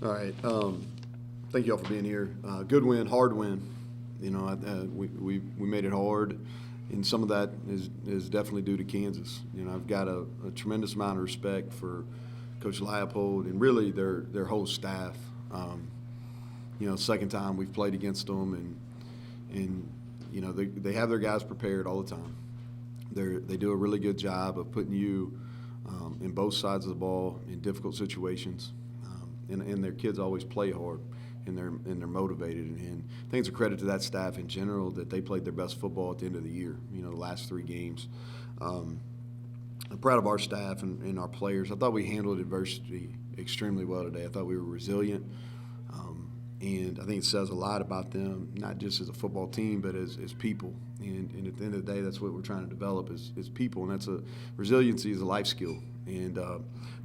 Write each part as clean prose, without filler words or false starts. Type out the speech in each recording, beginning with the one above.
All right. Thank you all for being here. Good win, hard win. You know, we made it hard, and some of that is definitely due to Kansas. You know, I've got a tremendous amount of respect for Coach Leopold and really their whole staff. You know, second time we've played against them, and you know they have their guys prepared all the time. They do a really good job of putting you in both sides of the ball in difficult situations, and their kids always play hard, and they're motivated. And I think it's a credit to that staff in general that they played their best football at the end of the year. You know, the last 3 games. I'm proud of our staff and our players. I thought we handled adversity extremely well today. I thought we were resilient. And I think it says a lot about them, not just as a football team, but as people. And at the end of the day, that's what we're trying to develop is people. And resiliency is a life skill. And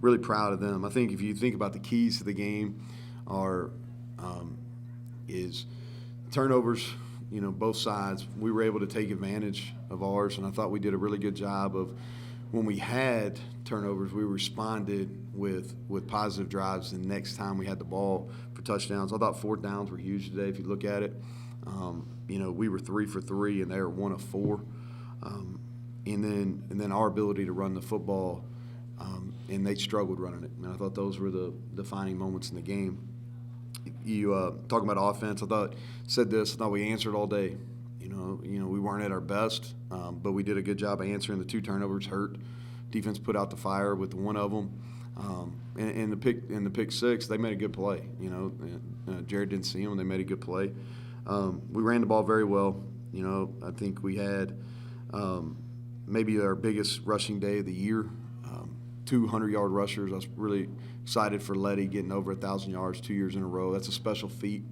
really proud of them. I think if you think about the keys to the game is turnovers, you know, both sides. We were able to take advantage of ours, and I thought we did a really good job of when we had turnovers, we responded with positive drives the next time we had the ball for touchdowns. I thought 4th downs were huge today if you look at it. You know, we were 3 for 3 and they were 1 of 4. And then our ability to run the football, and they struggled running it. And I thought those were the defining moments in the game. You talking about offense, I thought we answered all day. You know, we weren't at our best, but we did a good job of answering. The 2 turnovers hurt. Defense put out the fire with one of them. And the pick 6, they made a good play. You know, Jared didn't see them. They made a good play. We ran the ball very well. You know, I think we had maybe our biggest rushing day of the year. 200-yard rushers. I was really excited for Letty getting over 1,000 yards 2 years in a row. That's a special feat.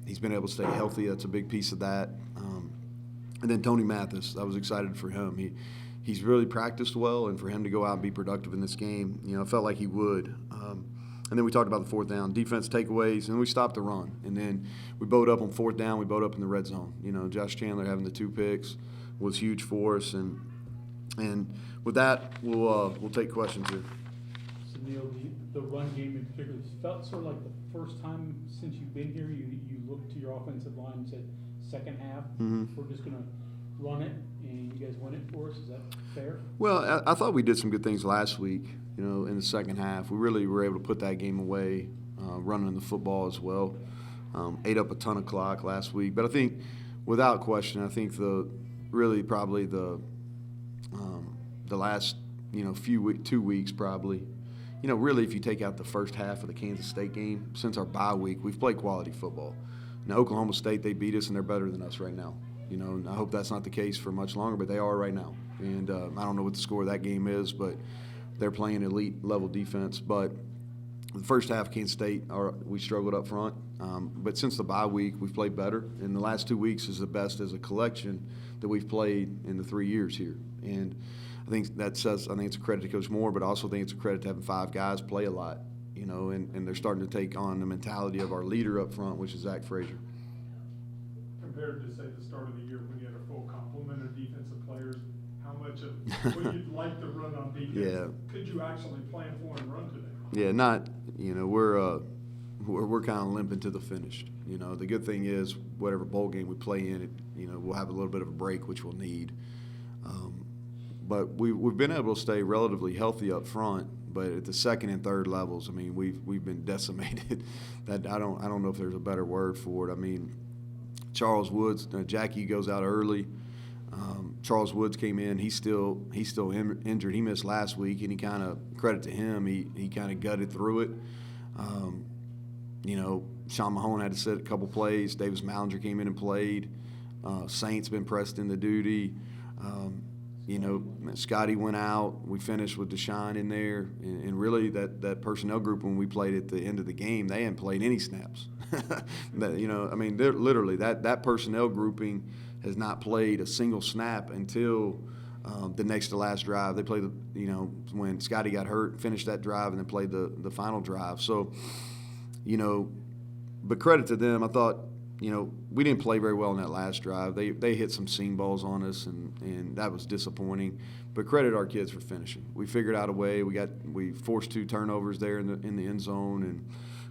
He's been able to stay healthy. That's a big piece of that. And then Tony Mathis, I was excited for him. He's really practiced well, and for him to go out and be productive in this game, you know, I felt like he would. And then we talked about the 4th down, defense takeaways, and we stopped the run. And then we bowed up on 4th down. We bowed up in the red zone. You know, Josh Chandler having the 2 picks was huge for us. And with that, we'll take questions here. So Neal, the run game in particular felt sort of like the first time since you've been here, you looked to your offensive line and said, second half, we're just going to run it, and you guys win it for us. Is that fair? Well, I thought we did some good things last week, you know, in the second half. We really were able to put that game away, running the football as well. Ate up a ton of clock last week. But I think, without question, I think probably the last, you know, 2 weeks probably, you know, really if you take out the first half of the Kansas State game, since our bye week, we've played quality football. Now, Oklahoma State, they beat us, and they're better than us right now. You know, and I hope that's not the case for much longer, but they are right now. And I don't know what the score of that game is, but they're playing elite-level defense. But the first half, Kansas State, we struggled up front. But since the bye week, we've played better. And the last 2 weeks is the best as a collection that we've played in the 3 years here. And I think it's a credit to Coach Moore, but I also think it's a credit to having 5 guys play a lot, you know, and they're starting to take on the mentality of our leader up front, which is Zach Frazier. Compared to, say, the start of the year when you had a full complement of defensive players, how much of what you'd like to run on defense could you actually plan for and run today? Yeah, not, you know, we're kind of limping to the finish. You know, the good thing is whatever bowl game we play in, you know, we'll have a little bit of a break, which we'll need. But we've been able to stay relatively healthy up front. But at the second and third levels, I mean, we've been decimated. That I don't know if there's a better word for it. I mean, Charles Woods, Jackie goes out early. Charles Woods came in. He's still injured. He missed last week, and he kind of, credit to him, he kind of gutted through it. You know, Sean Mahone had to sit a couple plays. Davis Mallinger came in and played. Saint's been pressed into duty. You know, Scotty went out. We finished with Deshaun in there. And really that personnel group, when we played at the end of the game, they hadn't played any snaps. You know, I mean, they're literally that personnel grouping has not played a single snap until the next to last drive. They played, when Scotty got hurt, finished that drive, and then played the final drive. So, you know, but credit to them. I thought, you know, we didn't play very well in that last drive. They hit some seam balls on us, and that was disappointing. But credit our kids for finishing. We figured out a way. We forced 2 turnovers there in the end zone, and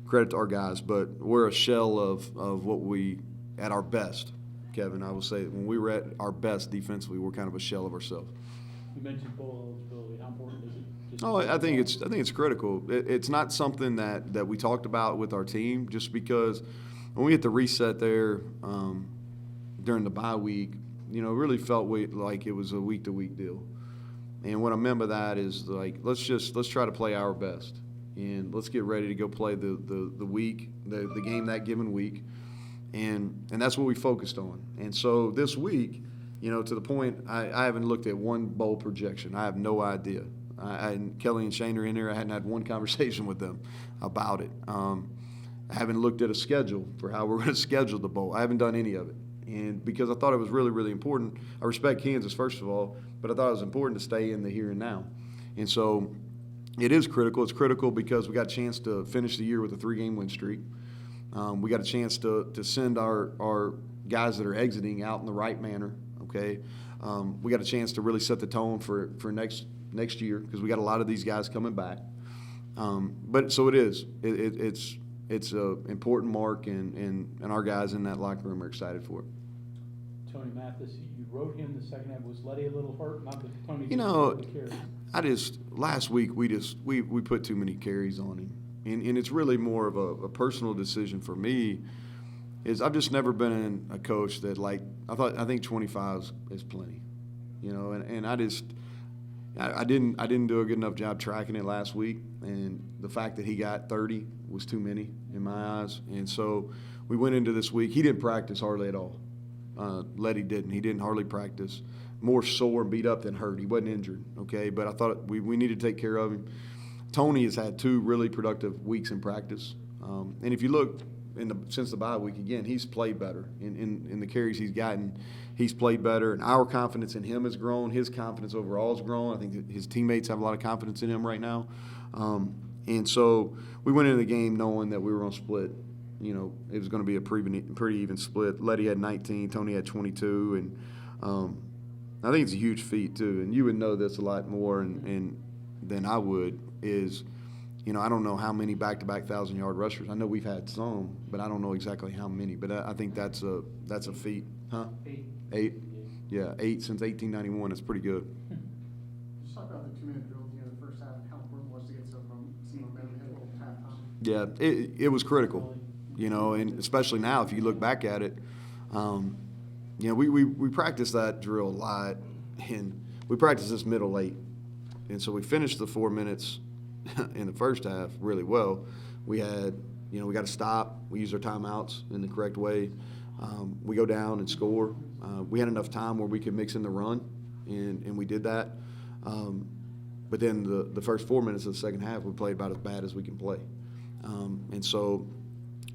credit to our guys, but we're a shell of what we at our best. Kevin, I will say when we were at our best defensively, we're kind of a shell of ourselves. You mentioned bowl eligibility. How important is it? Oh, I think it's critical. It's not something that we talked about with our team, just because when we hit the reset there during the bye week, it really felt like it was a week-to-week deal. And what I remember that is like let's try to play our best, and let's get ready to go play the game that given week, and that's what we focused on. And so this week, to the point, I haven't looked at one bowl projection. I have no idea. And Kelly and Shane are in there. I hadn't had one conversation with them about it. I haven't looked at a schedule for how we're going to schedule the bowl. I haven't done any of it. And because I thought it was really, really important. I respect Kansas, first of all, but I thought it was important to stay in the here and now. And so it is critical. It's critical because we got a chance to finish the year with a 3-game win streak. We got a chance to send our guys that are exiting out in the right manner, okay? We got a chance to really set the tone for next year because we got a lot of these guys coming back. But so it is. It's an important mark, and our guys in that locker room are excited for it. Tony Mathis, you wrote him the second half. Was Letty a little hurt? Not that Tony last week we put too many carries on him, and it's really more of a personal decision for me. I've just never been a coach that I think 25 is plenty, and I didn't do a good enough job tracking it last week, and the fact that he got 30 was too many in my eyes. And so we went into this week. He didn't practice hardly at all. Letty didn't. He didn't hardly practice. More sore and beat up than hurt. He wasn't injured, okay? But I thought we needed to take care of him. Tony has had 2 really productive weeks in practice. And if you look since the bye week, again, he's played better. In the carries he's gotten, he's played better. And our confidence in him has grown. His confidence overall has grown. I think his teammates have a lot of confidence in him right now. And so we went into the game knowing that we were going to split. It was going to be a pretty even split. Letty had 19, Tony had 22, and I think it's a huge feat too. And you would know this a lot more than I would. I don't know how many back-to-back 1,000-yard rushers. I know we've had some, but I don't know exactly how many. But I think that's a feat, huh? 8. Yeah, 8 since 1891. That's pretty good. Just talk about the 2-minute drill at the end of the first half. How important was to get some momentum at halftime? Yeah, it was critical. And especially now, if you look back at it, we practiced that drill a lot, and we practiced this middle late. And so we finished the 4 minutes in the first half really well. We had, we got to stop. We used our timeouts in the correct way. We go down and score. We had enough time where we could mix in the run, and we did that. But then the first 4 minutes of the second half, we played about as bad as we can play.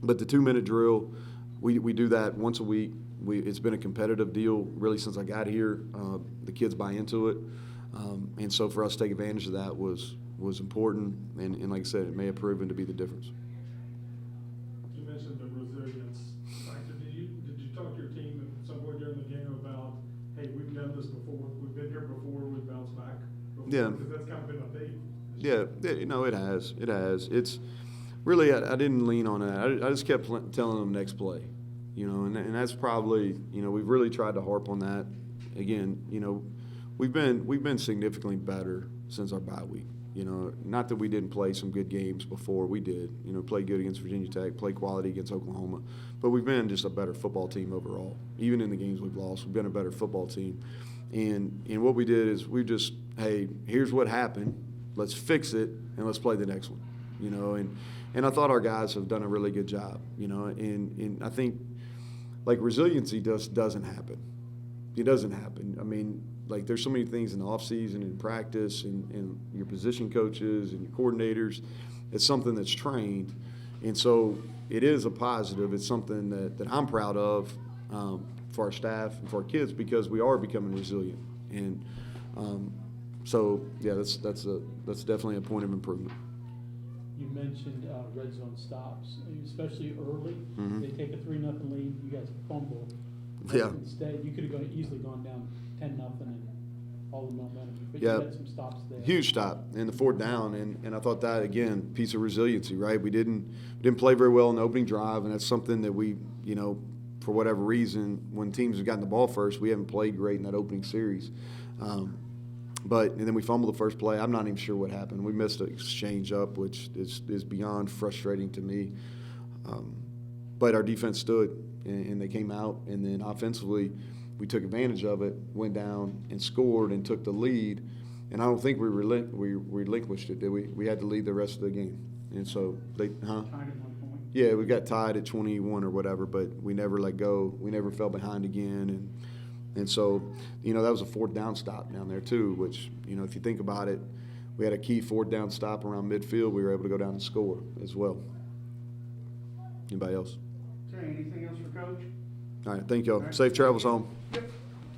But the 2-minute drill, we do that once a week. It's been a competitive deal really since I got here. The kids buy into it. And so for us to take advantage of that was important. And like I said, it may have proven to be the difference. You mentioned the resilience factor. Did you talk to your team at some point during the game about, hey, we've done this before, we've been here before, we've bounced back before? Yeah. Because that's kind of been a theme. Yeah, it has. It has. It's really, I didn't lean on that. I just kept telling them next play, and that's probably, we've really tried to harp on that. Again, we've been significantly better since our bye week. Not that we didn't play some good games before. We did. Play good against Virginia Tech, play quality against Oklahoma. But we've been just a better football team overall. Even in the games we've lost, we've been a better football team. And what we did is we just, hey, here's what happened. Let's fix it, and let's play the next one. And I thought our guys have done a really good job. And I think, resiliency doesn't happen. It doesn't happen. I mean, there's so many things in the offseason and in practice and your position coaches and your coordinators. It's something that's trained. And so it is a positive. It's something that I'm proud of for our staff and for our kids because we are becoming resilient. And so, yeah, that's definitely a point of improvement. You mentioned red zone stops, especially early. Mm-hmm. They take a 3-0 lead. You guys fumble. Yeah. Instead, you could have easily gone down 10-0 and all the momentum. But Yeah. you had some stops there. Huge stop in the fourth down, and I thought that, again, piece of resiliency, right? We didn't play very well in the opening drive, and that's something that we, for whatever reason, when teams have gotten the ball first, we haven't played great in that opening series. And then we fumbled the first play. I'm not even sure what happened. We missed an exchange up, which is beyond frustrating to me. But our defense stood, and they came out, and then offensively, we took advantage of it, went down and scored and took the lead. And I don't think we relinquished it, did we? We had to lead the rest of the game. And so Tied at 1 point. Yeah, we got tied at 21 or whatever, but we never let go. We never fell behind again. And so, that was a fourth down stop down there too, which, if you think about it, we had a key fourth down stop around midfield. We were able to go down and score as well. Anybody else? Okay, anything else for Coach? All right, thank y'all. Safe travels home. Yep.